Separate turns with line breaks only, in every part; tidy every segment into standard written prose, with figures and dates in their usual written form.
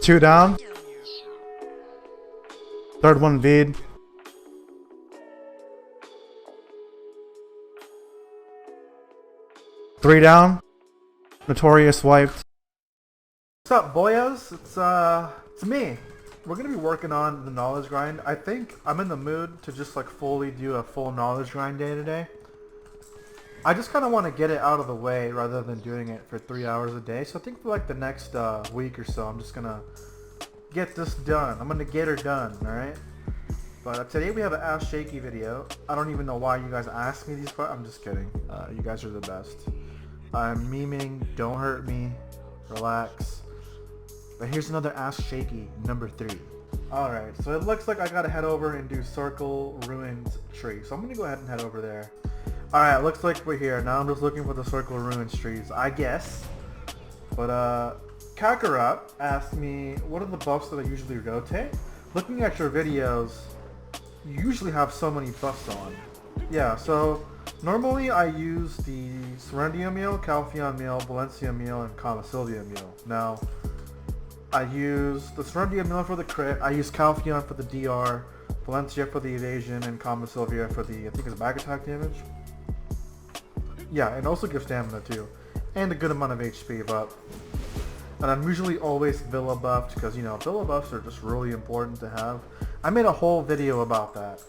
2 down. Third one V'd. Three down. Notorious wiped. What's up, boyos? It's me. We're gonna be working on the knowledge grind. I think I'm in the mood to just like fully do a full knowledge grind day today. I just kind of want to get it out of the way rather than doing it for 3 hours a day. So I think for like the next week or so, I'm just gonna get this done. I'm gonna get her done, alright? But today we have an Ask Shaky video. I don't even know why you guys ask me these questions. I'm just kidding. You guys are the best. I'm memeing. Don't hurt me. Relax. But here's another Ask Shaky, number 3. Alright, so it looks like I gotta head over and do Circle Ruins Tree. So I'm gonna go ahead and head over there. Alright, looks like we're here. Now I'm just looking for the Circle Ruins trees, I guess. But Kakarot asked me, what are the buffs that I usually rotate? Looking at your videos, you usually have so many buffs on. Yeah, so normally I use the Serendia meal, Calpheon meal, Valencia meal, and Kama Sylvia meal. Now, I use the Serendia meal for the crit, I use Calpheon for the DR, Valencia for the evasion, and Kama Sylvia for the, I think it's back attack damage. Yeah, it also gives stamina too, and a good amount of HP, and I'm usually always Villa buffed, because, you know, Villa buffs are just really important to have. I made a whole video about that,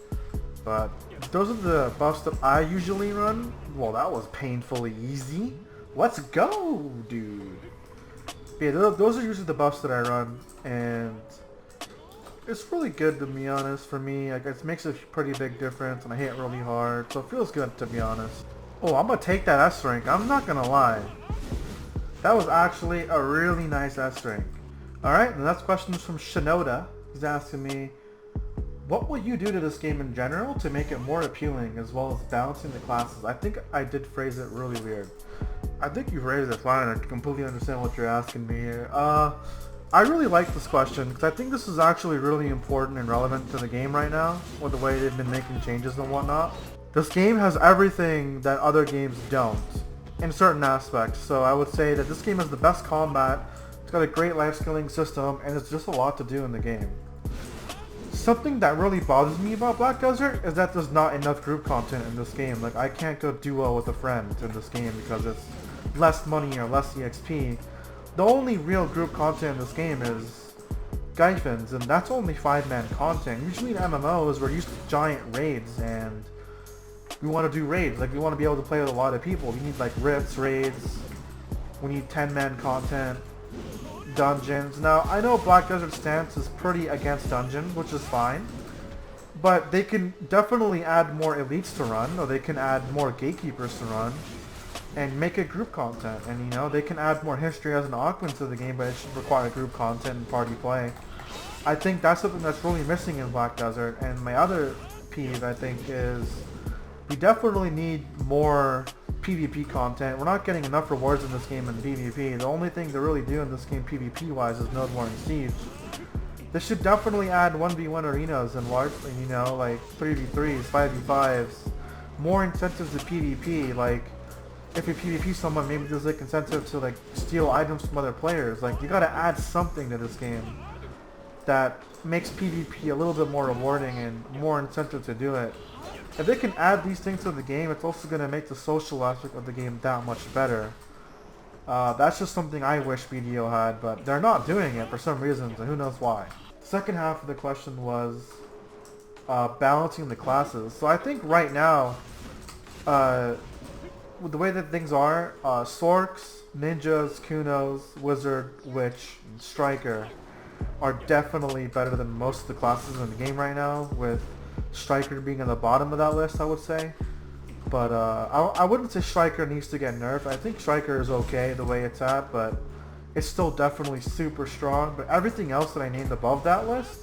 but those are the buffs that I usually run. Well, that was painfully easy. Let's go, dude. But yeah, those are usually the buffs that I run, and it's really good, to be honest, for me. Like, it makes a pretty big difference, and I hit really hard, so it feels good, to be honest. Oh, I'm gonna take that S rank. I'm not gonna lie. That was actually a really nice S rank. Alright, the next question is from Shinoda. He's asking me, what will you do to this game in general to make it more appealing, as well as balancing the classes? I think I did phrase it really weird. I think you phrased it fine. I completely understand what you're asking me here. I really like this question, because I think this is actually really important and relevant to the game right now, with the way they've been making changes and whatnot. This game has everything that other games don't, in certain aspects, so I would say that this game has the best combat, it's got a great life skilling system, and it's just a lot to do in the game. Something that really bothers me about Black Desert is that there's not enough group content in this game. Like, I can't go duo with a friend in this game because it's less money or less EXP. The only real group content in this game is Gyphins, and that's only 5-man content. Usually in MMOs, we're used to giant raids, and we want to do raids. Like, we want to be able to play with a lot of people. We need like rifts, raids. We need 10-man content, dungeons. Now, I know Black Desert stance is pretty against dungeons, which is fine, but they can definitely add more elites to run, or they can add more gatekeepers to run, and make it group content. And, you know, they can add more history as an augment to the game, but it should require group content and party play. I think that's something that's really missing in Black Desert. And my other peeve, I think, is we definitely need more PvP content. We're not getting enough rewards in this game in PvP. The only thing to really do in this game PvP wise is Node War and Siege. They should definitely add 1v1 arenas and large, you know, like 3v3s, 5v5s, more incentives to PvP. Like, if you PvP someone, maybe there's like incentive to like steal items from other players. Like, you gotta add something to this game that makes PvP a little bit more rewarding and more incentive to do it. If they can add these things to the game, it's also going to make the social aspect of the game that much better. That's just something I wish BDO had, but they're not doing it for some reasons, and who knows why. Second half of the question was balancing the classes. So I think right now, with the way that things are, Sorks, Ninjas, Kunos, Wizard, Witch, and Striker are definitely better than most of the classes in the game right now, with Striker being at the bottom of that list, I would say. But I wouldn't say Striker needs to get nerfed. I think Striker is okay the way it's at, but it's still definitely super strong. But everything else that I named above that list,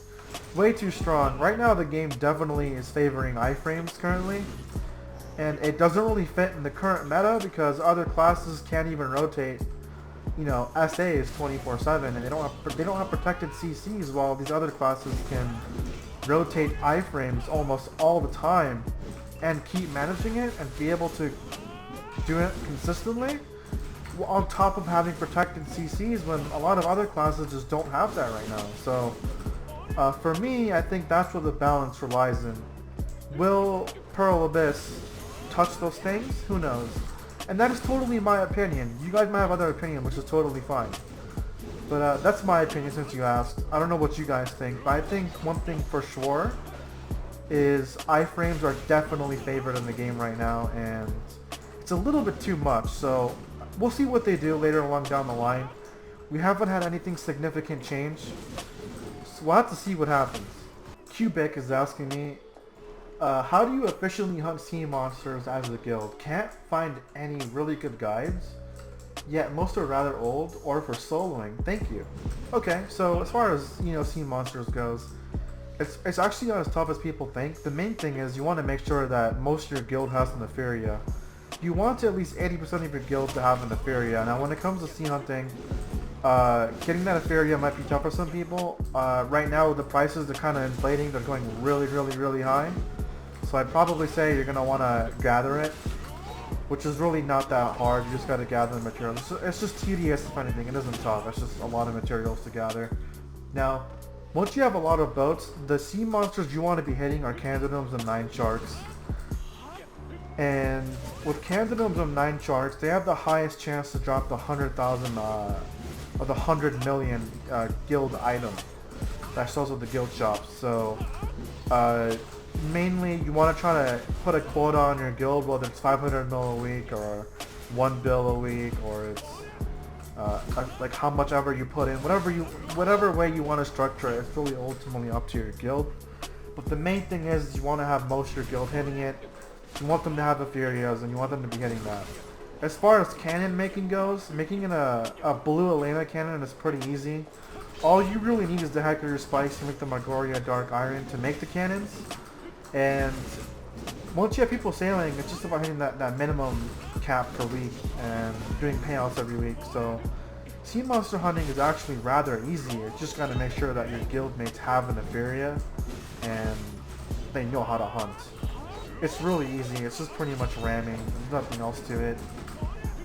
way too strong. Right now the game definitely is favoring iframes currently, and it doesn't really fit in the current meta because other classes can't even rotate, you know, SAs 24/7, and they don't have protected CCs, while these other classes can rotate iframes almost all the time and keep managing it and be able to do it consistently. on top of having protected CCs when a lot of other classes just don't have that right now. So for me, I think that's where the balance relies in. Will Pearl Abyss touch those things? Who knows? And that is totally my opinion. You guys might have other opinion, which is totally fine. But that's my opinion since you asked. I don't know what you guys think, but I think one thing for sure is iframes are definitely favored in the game right now, and it's a little bit too much, so we'll see what they do later along down the line. We haven't had anything significant change, so we'll have to see what happens. Cubic is asking me, how do you efficiently hunt sea monsters as a guild? Can't find any really good guides, yet most are rather old or for soloing. Thank you. Okay, so as far as, you know, sea monsters goes, it's actually not as tough as people think. The main thing is you want to make sure that most of your guild has an Etheria. You want to at least 80% of your guild to have an Etheria. Now when it comes to sea hunting, getting that Etheria might be tough for some people. Right now the prices are kind of inflating. They're going really high. So I'd probably say you're going to want to gather it, which is really not that hard. You just got to gather the materials. It's just tedious if anything. It isn't tough. It's just a lot of materials to gather. Now, once you have a lot of boats, the sea monsters you want to be hitting are Candidums and 9 Sharks. And with Candidums and 9 Sharks, they have the highest chance to drop the 100,000 or the 100 million guild item that sells at the guild shops. So mainly you want to try to put a quota on your guild, whether it's 500 mil a week or 1 bill a week, or it's like how much ever you put in, whatever way you want to structure it. It's really ultimately up to your guild. But the main thing is you want to have most of your guild hitting it. You want them to have Ethereas, and you want them to be hitting that. As far as cannon making goes, making it a blue Elena cannon is pretty easy. All you really need is the Heck of your Spice to make the Margoria Dark Iron to make the cannons. And once you have people sailing, it's just about hitting that minimum cap per week and doing payouts every week. So sea monster hunting is actually rather easy. It's just got to make sure that your guild mates have an Etheria and they know how to hunt. It's really easy. It's just pretty much ramming. There's nothing else to it.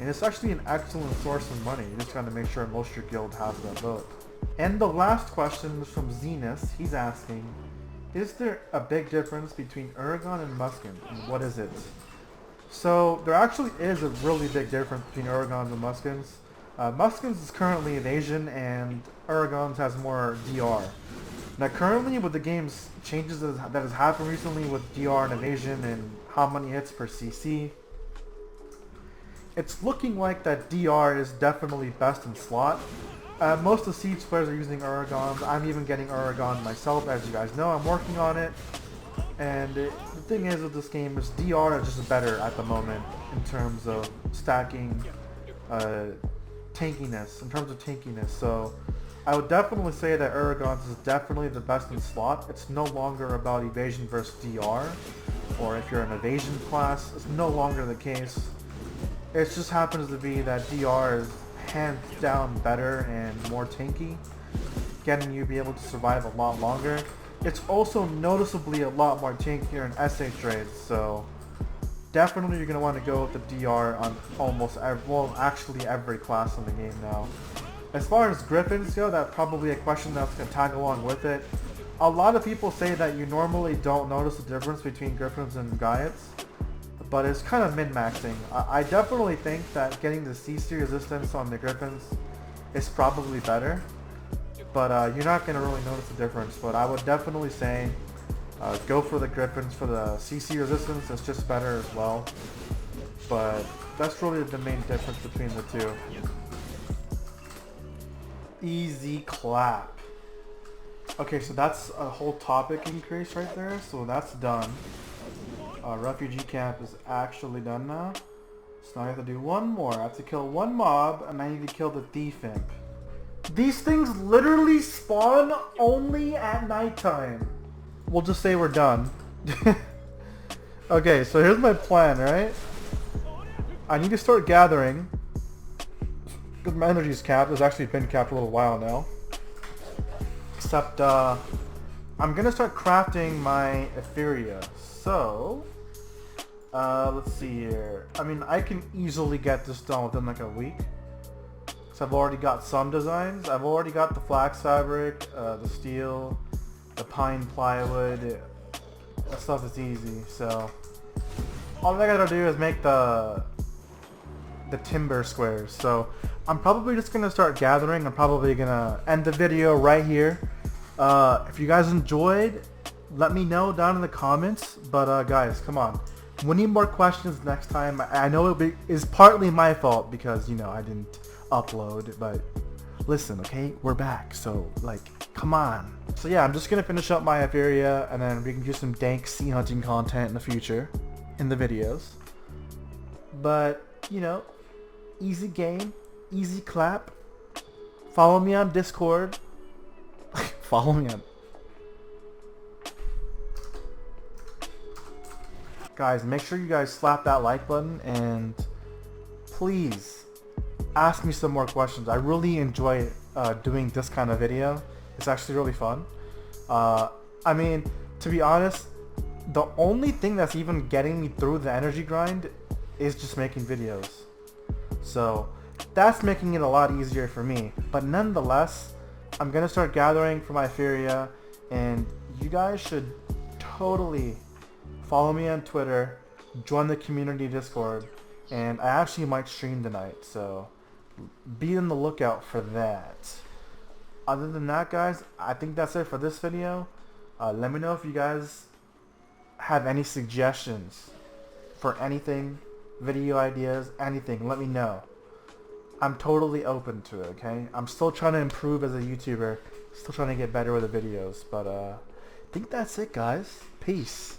And it's actually an excellent source of money. You just got to make sure most of your guild has that boat. And the last question is from Zenus. He's asking, is there a big difference between Uragon and Muskin, and what is it? So there actually is a really big difference between Uragons and Muskins. Muskins is currently evasion and Uragons has more DR. Now currently with the game's changes that has happened recently with DR and evasion and how many hits per CC, it's looking like that DR is definitely best in slot. Most of the Siege players are using Uragons. I'm even getting Uragon myself, as you guys know. I'm working on it. And the thing is with this game is DR is just better at the moment in terms of stacking tankiness, So I would definitely say that Uragons is definitely the best in slot. It's no longer about evasion versus DR, or if you're an evasion class, it's no longer the case. It just happens to be that DR is hands down better and more tanky, getting you to be able to survive a lot longer. It's also noticeably a lot more tankier in SH raids, so definitely you're going to want to go with the DR on almost actually every class in the game now. As far as Griffins go, that's probably a question that's going to tag along with it. A lot of people say that you normally don't notice the difference between Griffins and Gaiads, but it's kind of min-maxing. I definitely think that getting the CC resistance on the Griffins is probably better, but you're not going to really notice the difference. But I would definitely say go for the Griffins for the CC resistance. It's just better as well, but that's really the main difference between the two. Easy clap. Okay, so that's a whole topic increase right there, so that's done. Refugee camp is actually done now. So now I have to do one more. I have to kill one mob, and I need to kill the thief imp. These things literally spawn only at nighttime. We'll just say we're done. Okay, so here's my plan, right? I need to start gathering, because my energy's capped. It's actually been capped a little while now. Except, I'm gonna start crafting my Etheria. So, let's see here. I mean, I can easily get this done within like a week. So I've already got some designs. I've already got the flax fabric, the steel, the pine plywood. That stuff is easy. So all I gotta do is make the timber squares. So I'm probably just gonna start gathering. I'm probably gonna end the video right here. If you guys enjoyed, let me know down in the comments. But guys, come on, we need more questions next time. I know it's partly my fault because, you know, I didn't upload, but listen, okay, we're back, so like, come on. So yeah, I'm just gonna finish up my area, and then we can do some dank sea hunting content in the future in the videos. But you know, easy game, easy clap. Follow me on Discord. Follow me on. Guys, make sure you guys slap that like button, and please ask me some more questions. I really enjoy doing this kind of video. It's actually really fun. I mean, to be honest, the only thing that's even getting me through the energy grind is just making videos. So that's making it a lot easier for me. But nonetheless, I'm gonna start gathering for my Feria, and you guys should totally follow me on Twitter, join the community Discord, and I actually might stream tonight, so be on the lookout for that. Other than that, guys, I think that's it for this video. Let me know if you guys have any suggestions for anything, video ideas, anything. Let me know. I'm totally open to it, okay? I'm still trying to improve as a YouTuber, still trying to get better with the videos, but I think that's it, guys. Peace.